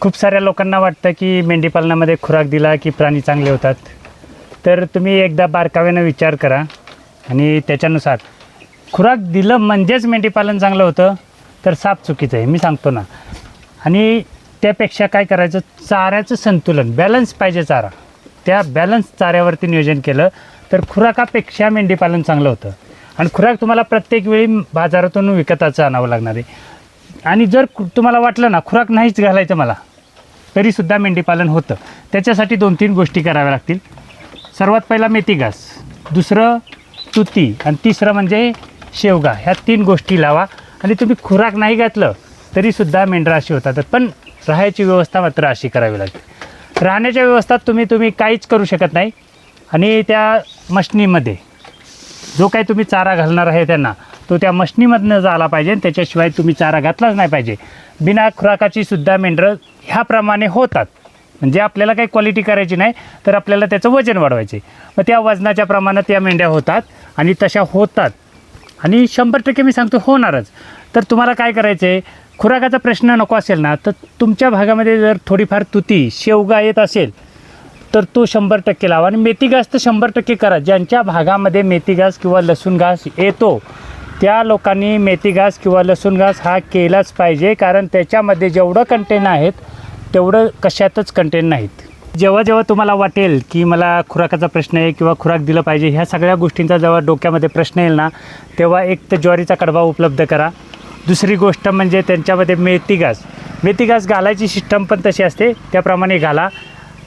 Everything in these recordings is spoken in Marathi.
खूप साऱ्या लोकांना वाटतं की मेंढीपालनामध्ये खुराक दिला की प्राणी चांगले होतात. तर तुम्ही एकदा बारकाव्यानं विचार करा आणि त्याच्यानुसार खुराक दिलं म्हणजेच मेंढीपालन चांगलं होतं तर साफ चुकीचं आहे, मी सांगतो ना. आणि त्यापेक्षा काय करायचं, चाऱ्याचं संतुलन, बॅलन्स पाहिजे चारा. त्या बॅलन्स चाऱ्यावरती नियोजन केलं तर खुराकापेक्षा मेंढीपालन चांगलं होतं. आणि खुराक तुम्हाला प्रत्येक वेळी बाजारातून विकताचं आणावं लागणार आहे. आणि जर तुम्हाला वाटलं ना खुराक नाहीच घालायचं मला, तरीसुद्धा मेंढीपालन होतं. त्याच्यासाठी 2-3 गोष्टी कराव्या लागतील. सर्वात पहिला मेथी घास, दुसरं तुती आणि तिसरं म्हणजे शेवगा. ह्या 3 गोष्टी लावा. आणि तुम्ही खुराक नाही घातलं तरीसुद्धा मेंढरं अशी होतात. पण राहायची व्यवस्था मात्र अशी करावी लागते. राहण्याच्या व्यवस्थेत तुम्ही काहीच करू शकत नाही. आणि त्या मशनीमध्ये जो काही तुम्ही चारा घालणार आहे त्यांना, तो त्या मशनीमधनं झाला पाहिजे. त्याच्याशिवाय तुम्ही चारा घातलाच नाही पाहिजे. बिना खुराकाची सुद्धा मेंढरं ह्याप्रमाणे होतात. म्हणजे आपल्याला काही क्वालिटी करायची नाही, तर आपल्याला त्याचं वजन वाढवायचे. मग त्या वजनाच्या प्रमाणात त्या मेंढ्या होतात आणि तशा होतात. आणि 100% मी सांगतो होणारच. तर तुम्हाला काय करायचं आहे, खुराकाचा प्रश्न नको असेल ना, तर तुमच्या भागामध्ये जर थोडीफार तुती शेवगा येत असेल तर तो 100% लावा. आणि मेथी घास तर 100% करा. ज्यांच्या भागामध्ये मेथी घास किंवा लसूण घास येतो त्या लोकांनी मेथी घास किंवा लसूण घास हा केलाच पाहिजे. कारण त्याच्यामध्ये जेवढं कंटेन आहेत तेवढं कशातच कंटेन नाहीत. जेव्हा तुम्हाला वाटेल की मला खुराकाचा प्रश्न आहे किंवा खुराक दिलं पाहिजे, ह्या सगळ्या गोष्टींचा जेव्हा डोक्यामध्ये प्रश्न येईल ना, तेव्हा एक तर ज्वारीचा कडबा उपलब्ध करा. दुसरी गोष्ट म्हणजे त्यांच्यामध्ये मेथी घास घालायची सिस्टम पण तशी असते, त्याप्रमाणे घाला.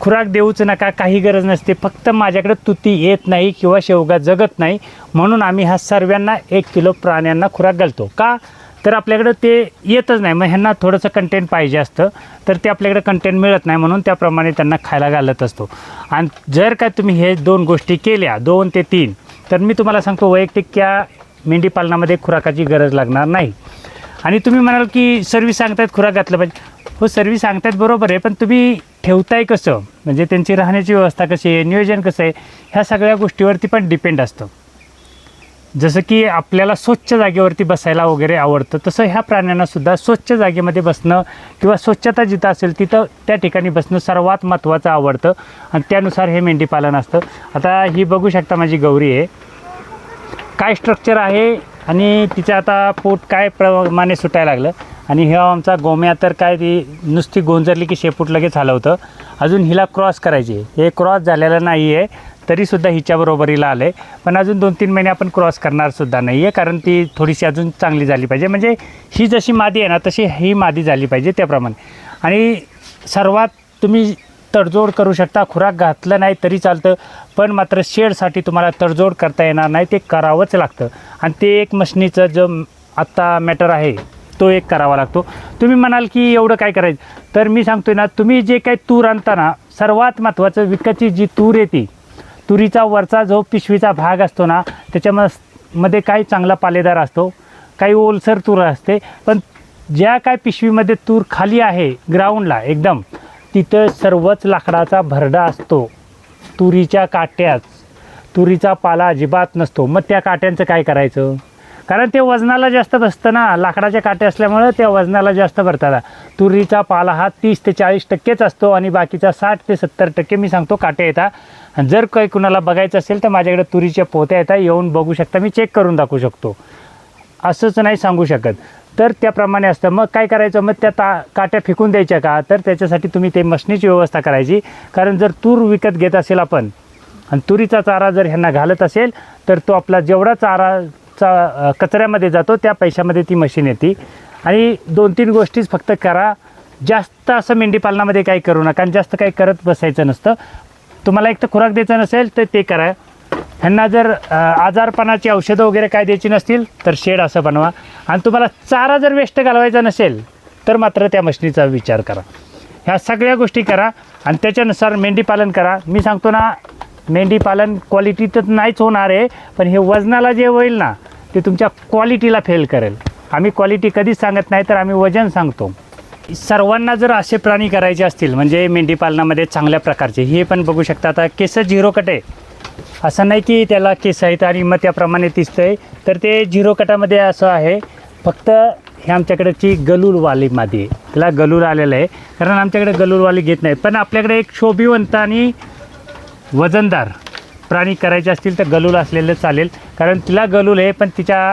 खुराक देऊच नका, काही गरज नसते. फक्त माझ्याकडे तुती येत नाही किंवा शेवगा जगत नाही म्हणून आम्ही ह्या सर्वांना 1 किलो प्राण्यांना खुराक घालतो. का तर आपल्याकडं ते येतच नाही, मग ह्यांना थोडंसं कंटेंट पाहिजे असतं, तर ते आपल्याकडे कंटेंट मिळत नाही म्हणून त्याप्रमाणे त्यांना खायला घालत असतो. आणि जर काय तुम्ही हे 2 गोष्टी केल्या, 2 ते 3, तर मी तुम्हाला सांगतो वैयक्तिक त्या मेंढीपालनामध्ये खुराकाची गरज लागणार नाही. आणि तुम्ही म्हणाल की सर्व्हिस सांगतायत खुराक घातलं पाहिजे. हो, सर्व्हिस सांगतायत बरोबर आहे, पण तुम्ही ठेवताय कसं, म्हणजे त्यांची राहण्याची व्यवस्था कशी आहे, नियोजन कसं आहे, ह्या सगळ्या गोष्टीवरती पण डिपेंड असतं. जसं की आपल्याला स्वच्छ जागेवरती बसायला वगैरे आवडतं, तसं ह्या प्राण्यांनासुद्धा स्वच्छ जागेमध्ये बसणं किंवा स्वच्छता जिथं असेल तिथं त्या ठिकाणी बसणं सर्वात महत्त्वाचं आवडतं. आणि त्यानुसार हे मेंढीपालन असतं. आता ही बघू शकता माझी गौरी आहे, काय स्ट्रक्चर आहे आणि तिचं आता पोट काय प्रमाणे सुटायला लागलं. आणि हे आमचा गोम्या तर काय ती नुसती गोंजरली की शेपूट लगेच हलवतं. अजून हिला क्रॉस करायची, हे क्रॉस झालेलं नाही आहे तरीसुद्धा हिच्याबरोबरीला आलं आहे. पण अजून 2-3 महिने आपण क्रॉस करणारसुद्धा नाही आहे, कारण ती थोडीशी अजून चांगली झाली पाहिजे. म्हणजे ही जशी मादी आहे ना तशी ही मादी झाली पाहिजे त्याप्रमाणे. आणि सर्वात तुम्ही तडजोड करू शकता, खुराक घातलं नाही तरी चालतं, पण मात्र शेडसाठी तुम्हाला तडजोड करता येणार नाही, ते करावंच लागतं. आणि ते एक मशनीचं जो आत्ता मॅटर आहे तो एक करावा लागतो. तुम्ही म्हणाल की एवढं काय करायचं, तर मी सांगतोय ना, तुम्ही जे काही तूर आणता ना, सर्वात महत्त्वाचं विकतची जी तूर येते, तुरीचा वरचा जो पिशवीचा भाग असतो ना, त्याच्यामध्ये काही चांगला पालेदार असतो, काही ओलसर तूर असते. पण ज्या काय पिशवीमध्ये तूर खाली आहे ग्राउंडला एकदम, तिथं सर्वच लाकडाचा भरडा असतो. तुरीच्या काट्याच, तुरीचा पाला अजिबात नसतो. मग त्या काट्यांचं काय करायचं, कारण ते वजनाला जास्त बसतं ना, लाकडाच्या काटे असल्यामुळं त्या वजनाला जास्त भरतात. तुरीचा पाला हा 30 ते 40% असतो आणि बाकीचा 60 ते 70% मी सांगतो काटे येतात. आणि जर काही कुणाला बघायचं असेल तर माझ्याकडे तुरीच्या पोत्या येतात, येऊन बघू शकता, मी चेक करून दाखवू शकतो, असंच नाही सांगू शकत. तर त्याप्रमाणे असतं. मग काय करायचं, मग त्या काट्या फेकून द्यायच्या का, तर त्याच्यासाठी तुम्ही ते मशनीची व्यवस्था करायची. कारण जर तूर विकत घेत असेल आपण आणि तुरीचा चारा जर ह्यांना घालत असेल तर तो आपला जेवढा चाराचा कचऱ्यामध्ये जातो त्या पैशामध्ये ती मशीन येते. आणि 2-3 गोष्टीच फक्त करा, जास्त असं मेंढीपालनामध्ये काही करू नका आणि जास्त काही करत बसायचं नसतं. तुम्हाला एक तर खुराक द्यायचं नसेल तर ते करा. ह्यांना जर आजारपणाची औषधं वगैरे काय द्यायची नसतील तर शेड असं बनवा. आणि तुम्हाला चारा जर वेस्ट घालवायचा नसेल तर मात्र त्या मशनीचा विचार करा. ह्या सगळ्या गोष्टी करा आणि त्याच्यानुसार मेंढीपालन करा. मी सांगतो ना, मेंढीपालन क्वालिटी तर नाहीच होणार आहे, पण हे वजनाला जे होईल ना ते तुमच्या क्वालिटीला फेल करेल. आम्ही क्वालिटी कधीच सांगत नाही, तर आम्ही वजन सांगतो. सर्वांना जर असे प्राणी करायचे असतील म्हणजे मेंढीपालनामध्ये चांगल्या प्रकारचे, हे पण बघू शकता. आता केस 0 कट आहे, असं नाही की त्याला केस आहेत आणि मग त्याप्रमाणे दिसतं आहे, तर ते 0 कटामध्ये असं आहे. फक्त हे आमच्याकडची गलूरवाली मादी आहे, त्याला गलूर आलेलं आहे, कारण आमच्याकडे गलूरवाली घेत नाहीत. पण आपल्याकडे एक शोभिवंत आणि वजनदार प्राणी करायचे असतील तर गलूर असलेलं चालेल, कारण तिला गलूर आहे. पण तिच्या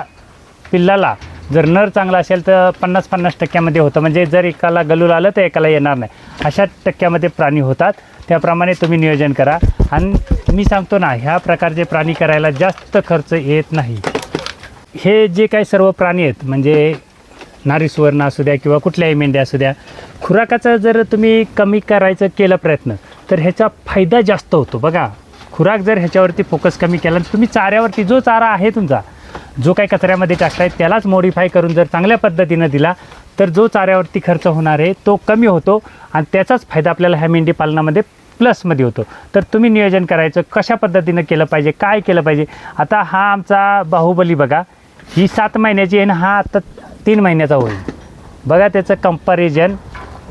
पिल्लाला जर नर चांगला असेल तर 50-50% होतं, म्हणजे जर एकाला गलूर आलं तर एकाला येणार नाही, अशा टक्क्यामध्ये प्राणी होतात. त्याप्रमाणे तुम्ही नियोजन करा. आणि मी सांगतो ना, ह्या प्रकारचे प्राणी करायला जास्त खर्च येत नाही. हे जे काही सर्व प्राणी आहेत, म्हणजे नारी सुवर्ण असू द्या किंवा कुठल्याही मेंढ्या असू द्या, खुराकाचं जर तुम्ही कमी करायचं केलं प्रयत्न तर ह्याचा फायदा जास्त होतो. बघा, खुराक जर ह्याच्यावरती फोकस कमी केला, तुम्ही चाऱ्यावरती जो चारा आहे तुमचा, जो काही कचऱ्यामध्ये टाकताय त्यालाच मॉडिफाय करून जर चांगल्या पद्धतीनं दिला तर जो चाऱ्यावरती खर्च होणार आहे तो कमी होतो आणि त्याचाच फायदा आपल्याला ह्या मेंढी पालनामध्ये प्लसमध्ये होतो. तर तुम्ही नियोजन करायचं कशा पद्धतीनं केलं पाहिजे, काय केलं पाहिजे. आता हा आमचा बाहुबली बघा, ही 7 महिन्याची आहे ना, हा आता 3 महिन्याचा होईल. बघा त्याचं कंपॅरिजन,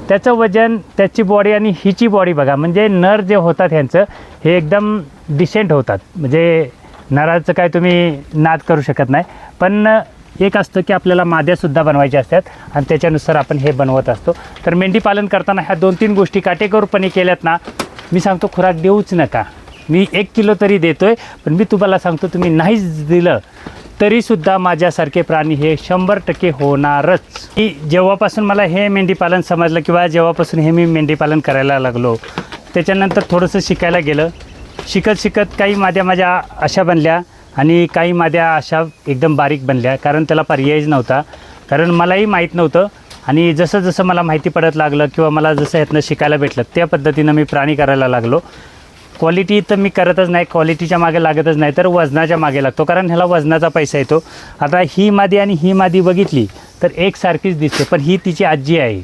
त्याचं वजन, त्याची बॉडी आणि हिची बॉडी बघा. म्हणजे नर जे होतात ह्यांचं हे एकदम डिसेंट होतात, म्हणजे नराचं काय तुम्ही नाद करू शकत नाही. पण एक असतं की आपल्याला माद्यासुद्धा बनवायच्या असतात आणि त्याच्यानुसार आपण हे बनवत असतो. तर मेंढी पालन करताना ह्या 2-3 गोष्टी काटेकोरपणे केल्यात ना, मी सांगतो खुराक देऊच नका. मी 1 किलो तरी देतो आहे, पण मी तुम्हाला सांगतो तुम्ही नाहीच दिलं तरीसुद्धा माझ्यासारखे प्राणी हे 100% होणारच. की जेव्हापासून मला हे मेंढीपालन समजलं किंवा जेव्हापासून हे मी मेंढीपालन करायला लागलो, त्याच्यानंतर थोडंसं शिकायला गेलं. शिकत काही माद्या माझ्या अशा बनल्या आणि काही माद्या अशा एकदम बारीक बनल्या, कारण त्याला पर्यायच नव्हता, कारण मलाही माहीत नव्हतं. आणि जसं जसं मला माहिती पडत लागलं किंवा मला जसं यातनं शिकायला भेटलं त्या पद्धतीनं मी प्राणी करायला लागलो. क्वालिटी तर मी करतच नाही, क्वालिटीच्या मागे लागतच नाही, तर वजनाच्या मागे लागतो, कारण ह्याला वजनाचा पैसा येतो. आता ही मादी आणि ही मादी बघितली तर एकसारखीच दिसते, पण ही तिची आजी आहे,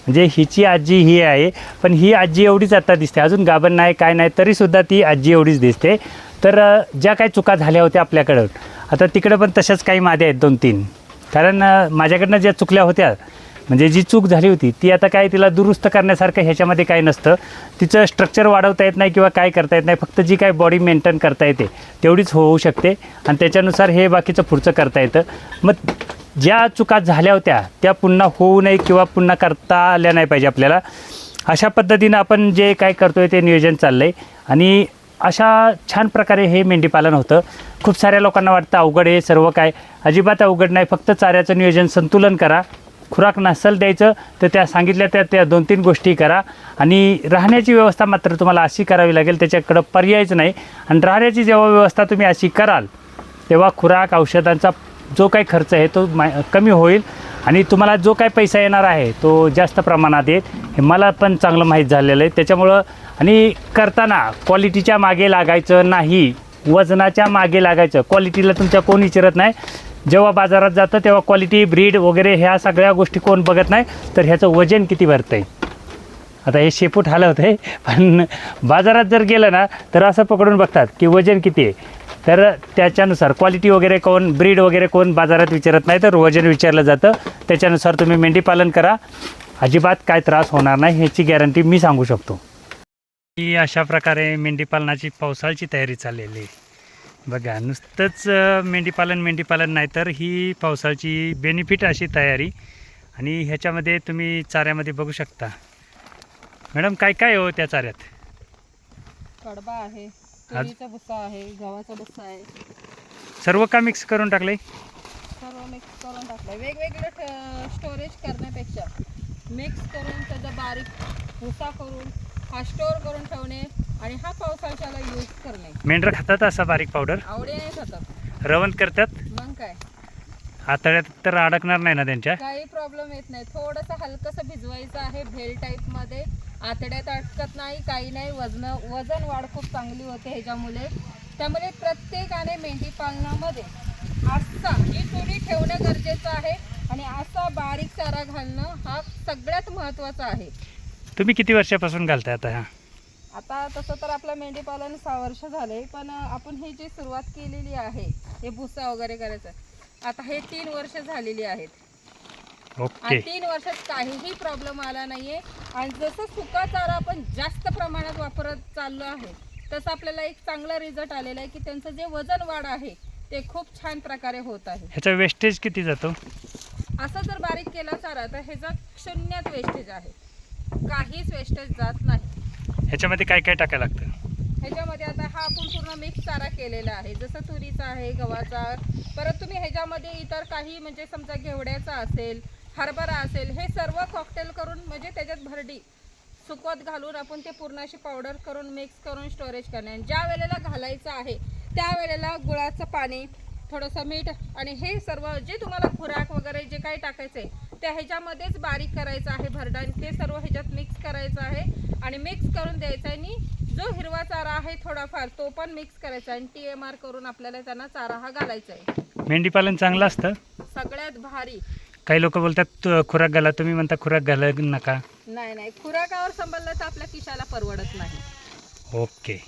म्हणजे हिची आजी ही आहे, पण ही आजी एवढीच आता दिसते, अजून गाभण नाही काय नाही, तरीसुद्धा ती आजी एवढीच दिसते. तर ज्या काही चुका झाल्या होत्या आपल्याकडं, आता तिकडं पण तशाच काही माद्या आहेत 2-3, कारण माझ्याकडनं ज्या चुकल्या होत्या, म्हणजे जी चूक झाली होती ती आता काय तिला दुरुस्त करण्यासारखं ह्याच्यामध्ये काही नसतं. तिचं स्ट्रक्चर वाढवता येत नाही किंवा काय करता येत नाही, फक्त जी काय बॉडी मेंटेन करता येते तेवढीच होऊ शकते आणि त्याच्यानुसार हे बाकीचं पुढचं करता येतं. मग ज्या चुका झाल्या होत्या त्या पुन्हा होऊ नये किंवा पुन्हा करता आल्या नाही पाहिजे आपल्याला, अशा पद्धतीनं आपण जे काय करतो आहे ते नियोजन चाललं आहे. आणि अशा छान प्रकारे हे मेंढीपालन होतं. खूप साऱ्या लोकांना वाटतं अवघड आहे सर्व, काय अजिबात अवघड नाही. फक्त चाऱ्याचं नियोजन संतुलन करा, खुराक नसल द्यायचं तर त्या सांगितल्या त्या 2-3 गोष्टी करा. आणि राहण्याची व्यवस्था मात्र तुम्हाला अशी करावी लागेल, त्याच्याकडं पर्यायच नाही. आणि राहण्याची जेव्हा व्यवस्था तुम्ही अशी कराल तेव्हा खुराक औषधांचा जो काही खर्च आहे तो कमी होईल आणि तुम्हाला जो काही पैसा येणार आहे तो जास्त प्रमाणात येईल. हे मला पण चांगलं माहीत झालेलं आहे. त्याच्यामुळं आणि करताना क्वालिटीच्या मागे लागायचं नाही, वजनाच्या मागे लागायचं. क्वालिटीला तुमच्या कोण विचारत नाही. जेव्हा बाजारात जातं तेव्हा क्वालिटी, ब्रीड वगैरे ह्या सगळ्या गोष्टी कोण बघत नाही, तर ह्याचं वजन किती भरतं आहे. आता हे शेपूट हलवत आहे, पण बाजारात जर गेलं ना तर असं पकडून बघतात की वजन किती आहे. तर त्याच्यानुसार क्वालिटी वगैरे कोण, ब्रीड वगैरे कोण बाजारात विचारत नाही, तर वजन विचारलं जातं. त्याच्यानुसार तुम्ही मेंढीपालन करा, अजिबात काय त्रास होणार नाही ह्याची गॅरंटी मी सांगू शकतो. ही अशा प्रकारे मेंढीपालनाची पावसाळ्याची तयारी चाललेली आहे. बघा, नुसतंच मेंढीपालन नाही, तर ही पावसाळ्याची बेनिफिट अशी तयारी. आणि ह्याच्यामध्ये तुम्ही चाऱ्यामध्ये बघू शकता. मॅडम काय काय हो त्या चाऱ्यात? कडबा आहे, तुरीचा भुसा आहे, गव्हाचा भुसा आहे, सर्व का मिक्स करून टाकले? सर्व मिक्स करून टाकलं. वेगवेगळं स्टोरेज करण्यापेक्षा मिक्स करून त्याचा बारीक भुसा करून हा स्टोर करून ठेवणे आणि हा पावसाळ्याला यूज करणे. मेंढरं खातात असा बारीक पावडर? आवडीने खातात. रवंत करतात? मग काय, आतड्यात तर अडकणार नाही ना त्यांच्या? काही प्रॉब्लेम येत नाही. थोडंसं हलकंसं भिजवायचं आहे भेल टाईपमध्ये, आतड्यात अटकत नाही, काही नाही. वजन वाढ खूप चांगली होते ह्याच्यामुळे. त्यामुळे प्रत्येकाने मेंढी पालनामध्ये असा ही थोडी ठेवणं गरजेचं आहे आणि असा बारीक चारा घालणं हा सगळ्यात महत्त्वाचा आहे. तुम्ही किती वर्षापासून घालताय आता? हा आता तसं तर आपलं मेंढीपालन 6 वर्ष झाले, पण आपण ही जी सुरुवात केलेली आहे हे भुसा वगैरे करायचं, आता हे 3 वर्ष झालेली आहेत. ओके. आणि 3 वर्षात काहीही प्रॉब्लेम आला नाहीये. आणि जसं सुका चारा आपण जास्त प्रमाणात वापरत चाललो आहे तसं आपल्याला एक चांगला रिझल्ट आलेला आहे की त्यांचं जे वजन वाढ आहे ते खूप छान प्रकारे होत आहे. ह्याचा वेस्टेज किती जातो? असं जर बारीक केला चारा तर ह्याचा शून्यात वेस्टेज आहे, काहीच वेस्टेज जात नाही. ह्याच्यामध्ये काय काय टाकायला लागतं? ह्याच्यामध्ये आता हा आपण पूर्ण मिक्स चारा केलेला आहे, जसं तुरीचा आहे, गव्हाचा, परत तुम्ही ह्याच्यामध्ये इतर काही म्हणजे समजा घेवड्याचा असेल, हरभरा असेल, हे सर्व कॉकटेल करून म्हणजे त्याच्यात भरडी सुकवत घालून आपण ते पूर्ण अशी पावडर करून मिक्स करून स्टोरेज करणे. ज्या वेळेला घालायचं आहे त्या वेळेला गुळाचं पाणी, थोडंसं मीठ आणि हे सर्व जे तुम्हाला खुराक वगैरे जे काही टाकायचं आहे त्या ह्याच्यामध्येच बारीक करायचं आहे भरडा, आणि ते सर्व ह्याच्यात मिक्स करायचं आहे आणि मिक्स करून द्यायचं आहे. आणि जो हिरवा चारा आहे थोडाफार तो पण मिक्स करायचा आणि TMR करून आपल्याला त्यांना चारा हा घालायचा आहे. मेंढीपालन चांगलं असतं? सगळ्यात भारी. काही लोक बोलतात खुराक घाला, तुम्ही म्हणता खुराक घाला नका. नाही, खुराकावर संभललं तर आपल्या खिशाला परवडत नाही. ओके.